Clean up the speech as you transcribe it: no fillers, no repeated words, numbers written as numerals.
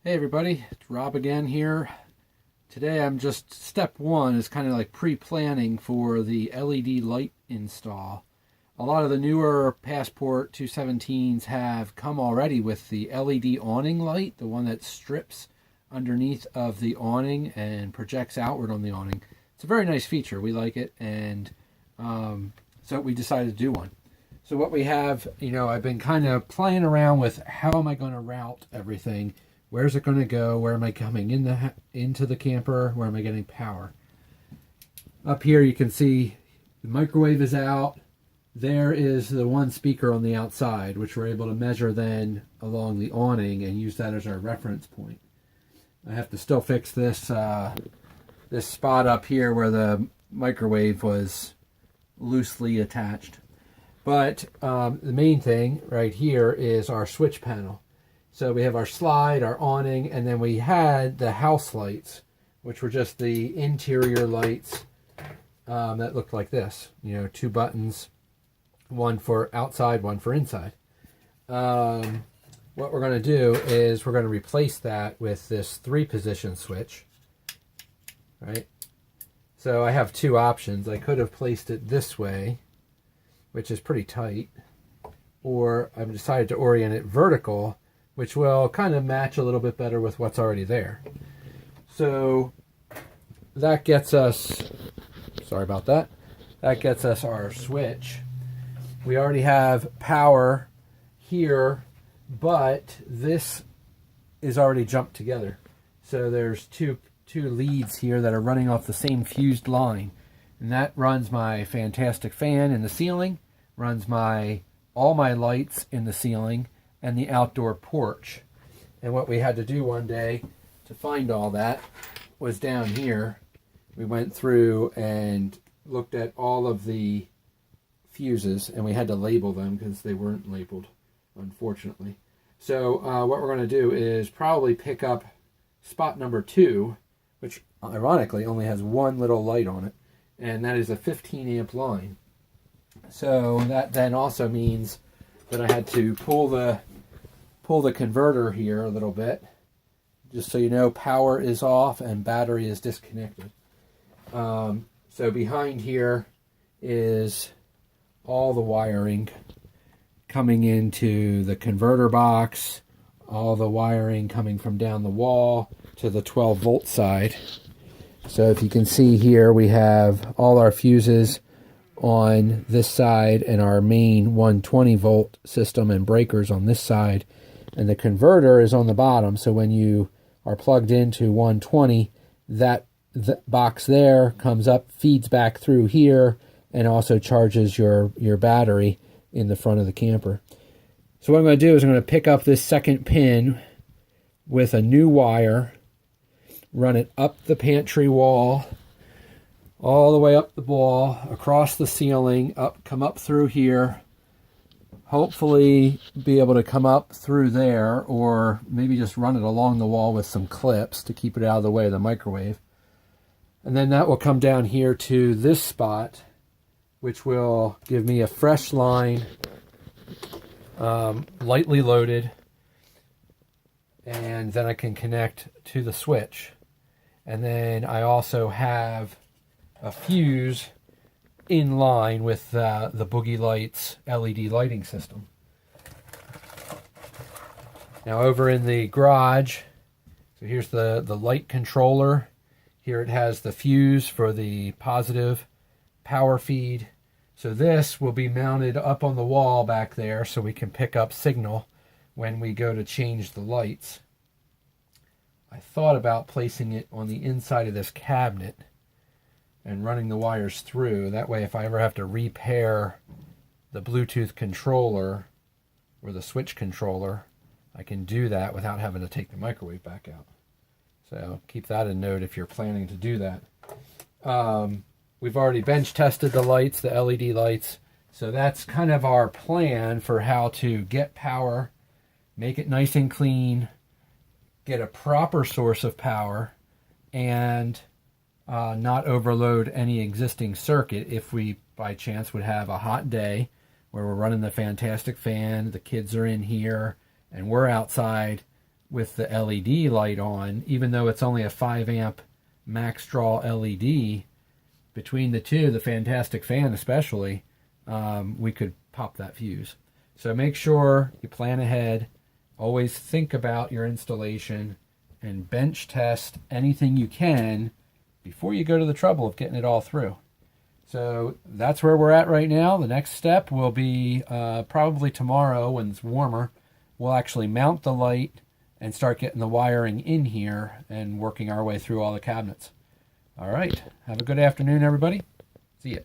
Hey everybody, it's Rob again here. Today I'm just, step one is kind of like pre-planning for the LED light install. A lot of the newer Passport 217s have come already with the LED awning light, the one that strips underneath of the awning and projects outward on the awning. It's a very nice feature, we like it, and so we decided to do one. So what we have, I've been kind of playing around with how am I going to route everything. Where's it going to go? Where am I coming into the camper? Where am I getting power? Up here you can see the microwave is out. There is the one speaker on the outside, which we're able to measure then along the awning and use that as our reference point. I have to still fix this this spot up here where the microwave was loosely attached. But the main thing right here is our switch panel. So we have our slide, our awning, and then we had the house lights, which were just the interior lights that looked like this. Two buttons, one for outside, one for inside. What we're going to do is we're going to replace that with this 3-position switch, right? So I have two options. I could have placed it this way, which is pretty tight, or I've decided to orient it vertical, which will kind of match a little bit better with what's already there. So that gets us, sorry about that, that gets us our switch. We already have power here, but this is already jumped together. So there's two leads here that are running off the same fused line. And that runs my fantastic fan in the ceiling, runs all my lights in the ceiling, and the outdoor porch. And what we had to do one day to find all that was down here. We went through and looked at all of the fuses, and we had to label them because they weren't labeled, unfortunately. So what we're going to do is probably pick up spot number 2, which ironically only has one little light on it, and that is a 15 amp line. So that then also means that I had to pull the converter here a little bit, just so you know, power is off and battery is disconnected. So behind here is all the wiring coming into the converter box, all the wiring coming from down the wall to the 12 volt side. So if you can see here, we have all our fuses on this side and our main 120 volt system and breakers on this side. And the converter is on the bottom, so when you are plugged into 120, that box there comes up, feeds back through here, and also charges your battery in the front of the camper. So what I'm going to do is I'm going to pick up this second pin with a new wire, run it up the pantry wall, all the way up the wall, across the ceiling, come up through here, hopefully be able to come up through there, or maybe just run it along the wall with some clips to keep it out of the way of the microwave. And then that will come down here to this spot, which will give me a fresh line, lightly loaded, and then I can connect to the switch. And then I also have a fuse in line with the Boogie Light's LED lighting system. Now over in the garage, so here's the light controller. Here it has the fuse for the positive power feed. So this will be mounted up on the wall back there so we can pick up signal when we go to change the lights. I thought about placing it on the inside of this cabinet and running the wires through. That way, if I ever have to repair the Bluetooth controller or the switch controller, I can do that without having to take the microwave back out. So keep that in note if you're planning to do that. We've already bench tested the lights, the LED lights. So that's kind of our plan for how to get power, make it nice and clean, get a proper source of power, and not overload any existing circuit if we by chance would have a hot day where we're running the fantastic fan, the kids are in here, and we're outside with the LED light on, even though it's only a 5 amp max draw LED. Between the two, the Fantastic Fan especially, we could pop that fuse. So make sure you plan ahead. Always think about your installation and bench test anything you can before you go to the trouble of getting it all through. So that's where we're at right now. The next step will be probably tomorrow when it's warmer. We'll actually mount the light and start getting the wiring in here and working our way through all the cabinets. All right. Have a good afternoon, everybody. See ya.